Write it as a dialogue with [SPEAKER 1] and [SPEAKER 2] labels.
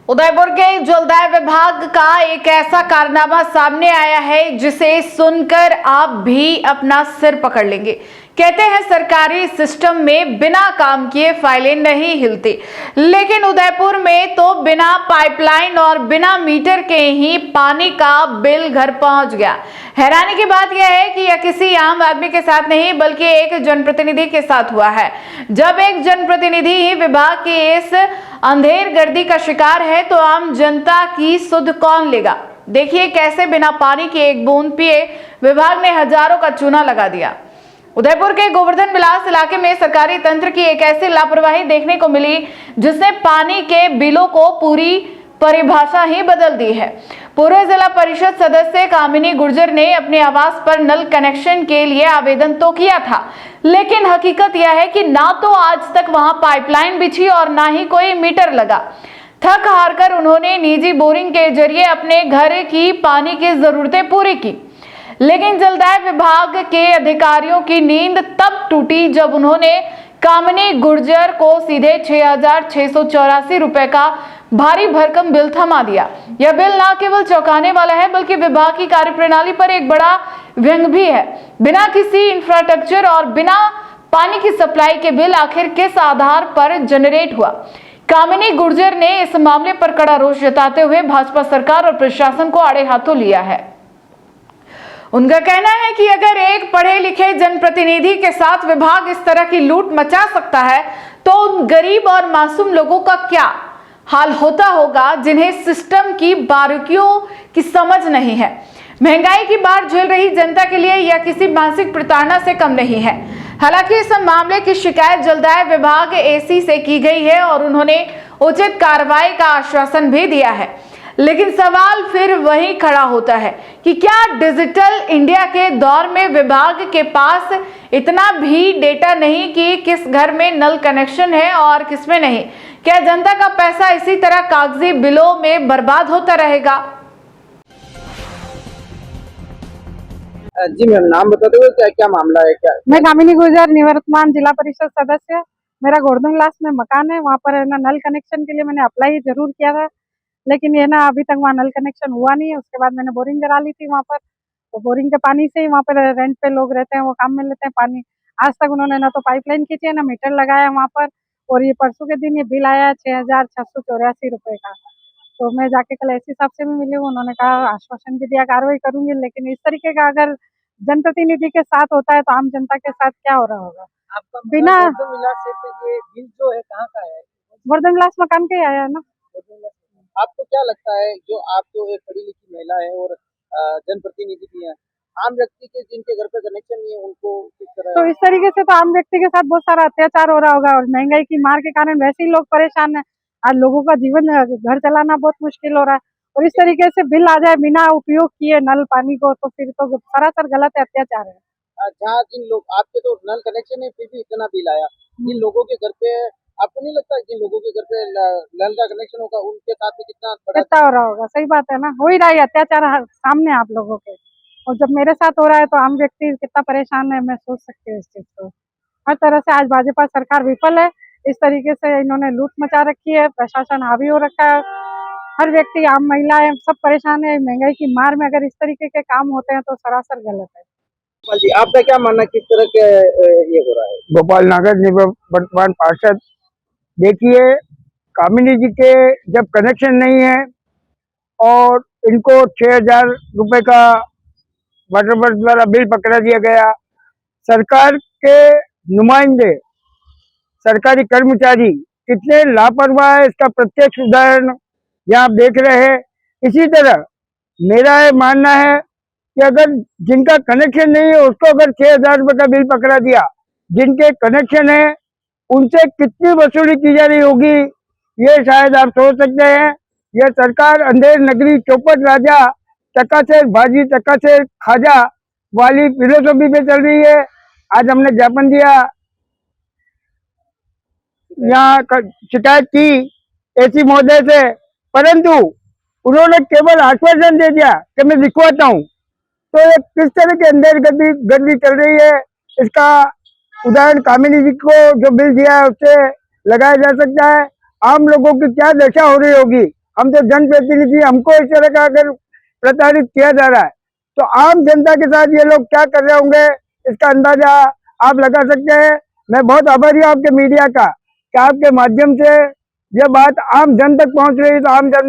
[SPEAKER 1] उदयपुर के जलदाय विभाग का एक ऐसा कारनामा सामने आया है जिसे सुनकर आप भी अपना सिर पकड़ लेंगे। कहते हैं सरकारी सिस्टम में बिना काम किए फाइलें नहीं हिलती, लेकिन उदयपुर में तो बिना पाइपलाइन और बिना मीटर के ही पानी का बिल घर पहुंच गया। हैरानी की बात यह है कि यह किसी आम आदमी के साथ नहीं बल्कि एक जनप्रतिनिधि के साथ हुआ है। जब एक जनप्रतिनिधि ही विभाग की इस अंधेर गर्दी का शिकार है तो आम जनता की सुध कौन लेगा। देखिए कैसे बिना पानी के एक बूंद पिए विभाग ने हजारों का चूना लगा दिया। उदयपुर के गोवर्धन विलास इलाके में सरकारी तंत्र की एक ऐसी लापरवाही देखने को मिली जिसने पानी के बिलों को पूरी परिभाषा ही बदल दी है। पूर्व जिला परिषद सदस्य कामिनी गुर्जर ने अपने आवास पर नल कनेक्शन के लिए आवेदन तो किया था, लेकिन हकीकत यह है कि ना तो आज तक वहां पाइपलाइन बिछी और ना ही कोई मीटर लगा। थक हार कर उन्होंने निजी बोरिंग के जरिए अपने घर की पानी की जरूरतें पूरी की, लेकिन जलदाय विभाग के अधिकारियों की नींद तब टूटी जब उन्होंने कामिनी गुर्जर को सीधे 6,684 रुपए का भारी भरकम बिल थमा दिया। यह बिल न केवल चौंकाने वाला है बल्कि विभाग की कार्यप्रणाली पर एक बड़ा व्यंग भी है। बिना किसी इंफ्रास्ट्रक्चर और बिना पानी की सप्लाई के बिल आखिर किस आधार पर जनरेट हुआ। कामिनी गुर्जर ने इस मामले पर कड़ा रोष जताते हुए भाजपा सरकार और प्रशासन को आड़े हाथों लिया है। उनका कहना है कि अगर एक पढ़े लिखे जनप्रतिनिधि के साथ विभाग इस तरह की लूट मचा सकता है तो उन गरीब और मासूम लोगों का क्या हाल होता होगा जिन्हें सिस्टम की बारीकियों की समझ नहीं है। महंगाई की मार झेल रही जनता के लिए यह किसी मानसिक प्रताड़ना से कम नहीं है। हालांकि इस मामले की शिकायत जलदाय विभाग एसी से की गई है और उन्होंने उचित कार्रवाई का आश्वासन भी दिया है, लेकिन सवाल फिर वही खड़ा होता है कि क्या डिजिटल इंडिया के दौर में विभाग के पास इतना भी डेटा नहीं कि किस घर में नल कनेक्शन है और किसमें नहीं। क्या जनता का पैसा इसी तरह कागजी बिलों में बर्बाद होता रहेगा।
[SPEAKER 2] जी मैम, नाम बता दो क्या क्या मामला है क्या?
[SPEAKER 3] मैं कामिनी गुर्जर, निवर्तमान जिला परिषद सदस्य। मेरा गोवर्धन विलास में मकान है, वहाँ पर है ना नल कनेक्शन के लिए मैंने अप्लाई जरूर किया था, लेकिन ये ना अभी तक वहाँ नल कनेक्शन हुआ नहीं है। उसके बाद मैंने बोरिंग करा ली थी वहाँ पर, तो बोरिंग के पानी से ही वहाँ पर रेंट पे लोग रहते हैं, वो काम में लेते हैं पानी। आज तक उन्होंने ना तो पाइपलाइन खींची है ना मीटर लगाया वहाँ पर। और ये परसों के दिन ये बिल आया 6,684 रुपए का। तो मैं जाके कल एसी साहब से भी मिली हूँ, उन्होंने कहा आश्वासन भी दिया कार्रवाई करूंगी, लेकिन इस तरीके का अगर जनप्रतिनिधि के साथ होता है तो आम जनता के साथ क्या हो रहा होगा।
[SPEAKER 2] आपका
[SPEAKER 3] बिना
[SPEAKER 2] गोवर्धन विलास से तो ये बिल जो है कहाँ का है?
[SPEAKER 3] गोवर्धन विलास मकान के ही आया है ना।
[SPEAKER 2] गोवर्धन विलास। आपको क्या लगता है, जो आप तो एक पढ़ी लिखी महिला है और जनप्रतिनिधि भी है, आम व्यक्ति के जिनके घर पे कनेक्शन नहीं है उनको किस तरह?
[SPEAKER 3] तो इस तरीके से तो आम व्यक्ति के साथ बहुत सारा अत्याचार हो रहा होगा और महंगाई की मार के कारण वैसे ही लोग परेशान है। आज लोगों का जीवन घर चलाना बहुत मुश्किल हो रहा है और इस तरीके से बिल आ जाए बिना उपयोग किए नल पानी को, तो फिर तो सरासर गलत है, अत्याचार है।
[SPEAKER 2] जहाँ जिन लोग आपके तो नल कनेक्शन है फिर भी इतना बिल आया, जिन लोगों के घर पे आपको नहीं लगता जिन लोगों के घर पे नल का कनेक्शन होगा उनके साथ में कितना
[SPEAKER 3] कितना हो रहा होगा। सही बात है ना, हो ही रहा है अत्याचार सामने आप लोगों के, और जब मेरे साथ हो रहा है तो आम व्यक्ति कितना परेशान है मैं सोच सकती हूँ इस चीज को। हर तरह से आज भाजपा सरकार विफल है। इस तरीके से इन्होंने लूट मचा रखी है, प्रशासन हावी हो रखा है, हर व्यक्ति आम महिलाएं सब परेशान है। महंगाई की मार में अगर इस तरीके के काम होते हैं तो सरासर गलत है।
[SPEAKER 2] जी आपका क्या मानना, किस तरह के ये हो रहा है?
[SPEAKER 4] गोपाल नागर, वर्तमान पार्षद। देखिए, कामिनी जी के जब कनेक्शन नहीं है और इनको 6,000 रुपए का वाटर बोर्ड द्वारा बिल पकड़ा दिया गया, सरकार के नुमाइंदे सरकारी कर्मचारी कितने लापरवाह है इसका प्रत्यक्ष उदाहरण यहाँ आप देख रहे हैं। इसी तरह मेरा ये मानना है कि अगर जिनका कनेक्शन नहीं है उसको अगर 6,000 रुपए का बिल पकड़ा दिया, जिनके कनेक्शन है उनसे कितनी वसूली की जा रही होगी ये शायद आप सोच सकते हैं। यह सरकार अंधेर नगरी चौपट राजा चकाचक भाजी चकाचक खाजा वाली फिलोसफी पे चल रही है। आज हमने ज्ञापन दिया, यहाँ शिकायत की एसी महोदय से, परंतु उन्होंने केवल आश्वासन दे दिया कि मैं लिखवाता हूँ। तो ये किस तरह के अंदर गर्दी चल रही है, इसका उदाहरण कामिनी जी को जो बिल दिया है उससे लगाया जा सकता है। आम लोगों की क्या दशा हो रही होगी हम तो जनप्रतिनिधि, हमको इस तरह का अगर प्रताड़ित किया जा रहा है तो आम जनता के साथ ये लोग क्या कर रहे होंगे, इसका अंदाजा आप लगा सकते हैं। मैं बहुत आभारी हूँ आपके मीडिया का कि आपके माध्यम से ये बात आम जन तक पहुंच रही है, तो आम जन